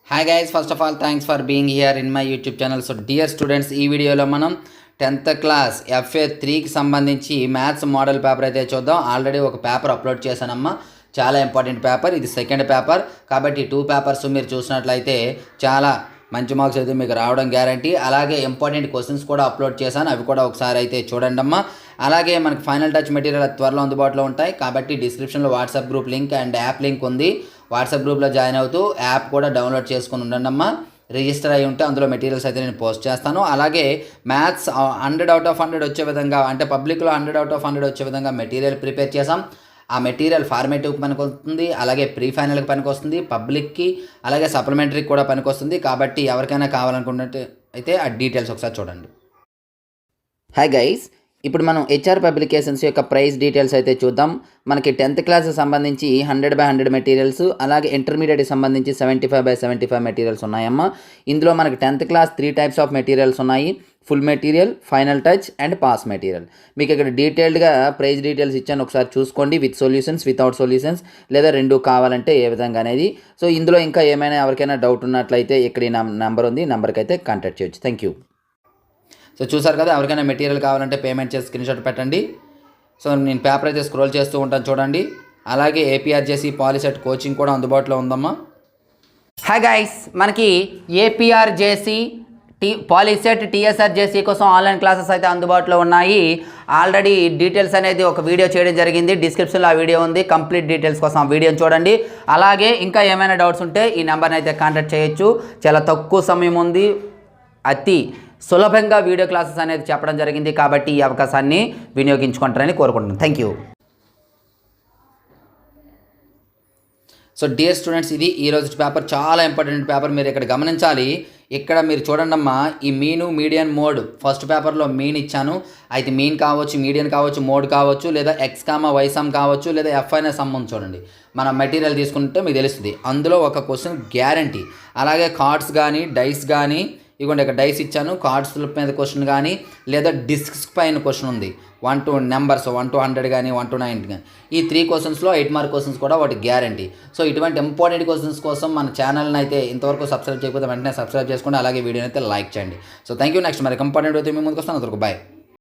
Hi guys, first of all thanks for being here in my YouTube channel. So dear students, ఈ వీడియోలో మనం 10th class FA3కి సంబంధించి maths model paper అయితే చూద్దాం. Already ఒక paper upload చేశానమ్మా, చాలా ఇంపార్టెంట్ పేపర్. ఇది సెకండ్ పేపర్ కాబట్టి 2 పేపర్స్ మీరు చూసినట్లయితే చాలా మంచి మార్క్స్ అయితే మీకు రావడం గ్యారంటీ. అలాగే ఇంపార్టెంట్ క్వశ్చన్స్ కూడా అప్లోడ్ చేశాను, అవి కూడా ఒకసారి అయితే చూడండి అమ్మా. అలాగే మనకి ఫైనల్ టచ్ మెటీరియల్ త్వరలో అందుబాటులో ఉంటాయి కాబట్టి డిస్క్రిప్షన్లో WhatsApp group link and app link ఉంది. వాట్సాప్ గ్రూప్లో జాయిన్ అవుతూ యాప్ కూడా డౌన్లోడ్ చేసుకుని ఉండండి అమ్మా. రిజిస్టర్ అయి ఉంటే అందులో మెటీరియల్స్ అయితే నేను పోస్ట్ చేస్తాను. అలాగే మ్యాథ్స్ 100 out of 100 వచ్చే విధంగా, అంటే పబ్లిక్లో 100 out of 100 వచ్చే విధంగా మెటీరియల్ ప్రిపేర్ చేసాం. ఆ మెటీరియల్ ఫార్మేటివ్కి పనికొస్తుంది, అలాగే ప్రీ ఫైనల్కి పనికొస్తుంది, పబ్లిక్కి అలాగే సప్లిమెంటరీకి కూడా పనికొస్తుంది. కాబట్టి ఎవరికైనా కావాలనుకున్నట్టు అయితే ఆ డీటెయిల్స్ ఒకసారి చూడండి. హాయ్ గైస్, ఇప్పుడు మనం HR పబ్లికేషన్స్ యొక్క ప్రైస్ డీటెయిల్స్ అయితే చూద్దాం. మనకి 10th క్లాస్కి సంబంధించి 100/100 మెటీరియల్స్, అలాగే ఇంటర్మీడియట్కి సంబంధించి 75/75 మెటీరియల్స్ ఉన్నాయమ్మా. ఇందులో మనకి 10th class 3 types of materials ఉన్నాయి: full material, final touch and pass material. మీకు ఇక్కడ డీటెయిల్డ్గా ప్రైస్ డీటెయిల్స్ ఇచ్చాను, ఒకసారి చూసుకోండి. విత్ సొల్యూషన్స్, వితౌట్ సొల్యూషన్స్, లేదా 2 కావాలంటే ఏ విధంగా అనేది. సో ఇందులో ఇంకా ఏమైనా ఎవరికైనా డౌట్ ఉన్నట్లయితే ఇక్కడ ఈ నెంబర్ ఉంది, నెంబర్కి అయితే కాంటాక్ట్ చేయొచ్చు. Thank you. సో చూసారు కదా, ఎవరికైనా మెటీరియల్ కావాలంటే పేమెంట్ చేసి స్క్రీన్షాట్ పెట్టండి. సో నేను పేపర్ అయితే స్క్రోల్ చేస్తూ ఉంటాను చూడండి. అలాగే APRJC పాలిసెట్ కోచింగ్ కూడా అందుబాటులో ఉందమ్మా. హాయ్ గైస్, మనకి APRJC పాలిసెట్ TSRJC కోసం ఆన్లైన్ క్లాసెస్ అయితే అందుబాటులో ఉన్నాయి. ఆల్రెడీ డీటెయిల్స్ అనేది ఒక వీడియో చేయడం జరిగింది, డిస్క్రిప్షన్లో ఆ వీడియో ఉంది. కంప్లీట్ డీటెయిల్స్ కోసం ఆ వీడియోని చూడండి. అలాగే ఇంకా ఏమైనా డౌట్స్ ఉంటే ఈ నెంబర్ని అయితే కాంటాక్ట్ చేయొచ్చు. చాలా తక్కువ సమయం ఉంది, అతి సులభంగా వీడియో క్లాసెస్ అనేది చెప్పడం జరిగింది కాబట్టి ఈ అవకాశాన్ని వినియోగించుకుంటారని కోరుకుంటున్నాను. Thank you. So dear students, ఇది ఈరోజు పేపర్ చాలా ఇంపార్టెంట్ పేపర్. మీరు ఇక్కడ గమనించాలి. ఇక్కడ మీరు చూడండి అమ్మా, ఈ మీను, మీడియన్, మోడ్. ఫస్ట్ పేపర్లో మీన్ ఇచ్చాను, అయితే మీన్ కావచ్చు, మీడియన్ కావచ్చు, మోడ్ కావచ్చు, లేదా X, Y సమ్ కావచ్చు, లేదా F అనే సమ్ ఉంది చూడండి. మనం మెటీరియల్ తీసుకుంటే మీకు తెలుస్తుంది. అందులో ఒక క్వశ్చన్ గ్యారంటీ. అలాగే కార్డ్స్ కానీ, డైస్ కానీ, ఇదిగోండి ఇక్కడ డైస్ ఇచ్చాను. కార్డ్స్ మీద క్వశ్చన్ కానీ, లేదా డిస్క్స్ పైన క్వశ్చన్ ఉంది. 1 to నెంబర్స్ 1 to 100 కానీ, 1 to 90 కానీ. ఈ 3 క్వశ్చన్స్లో 8 మార్క్ క్వశ్చన్స్ కూడా వాటి గ్యారంటీ. సో ఇటువంటి ఇంపార్టెంట్ క్వశ్చన్స్ కోసం మన ఛానల్ని అయితే ఇంతవరకు సబ్స్క్రైబ్ చేయకపోతే వెంటనే సబ్స్క్రైబ్ చేసుకోండి. అలాగే వీడియోని అయితే లైక్ చేయండి. So thank you. నెక్స్ట్ మరి ఇంపార్టెంట్ అయితే మీ ముందుకు వస్తాను. అంతవరకు బాయ్.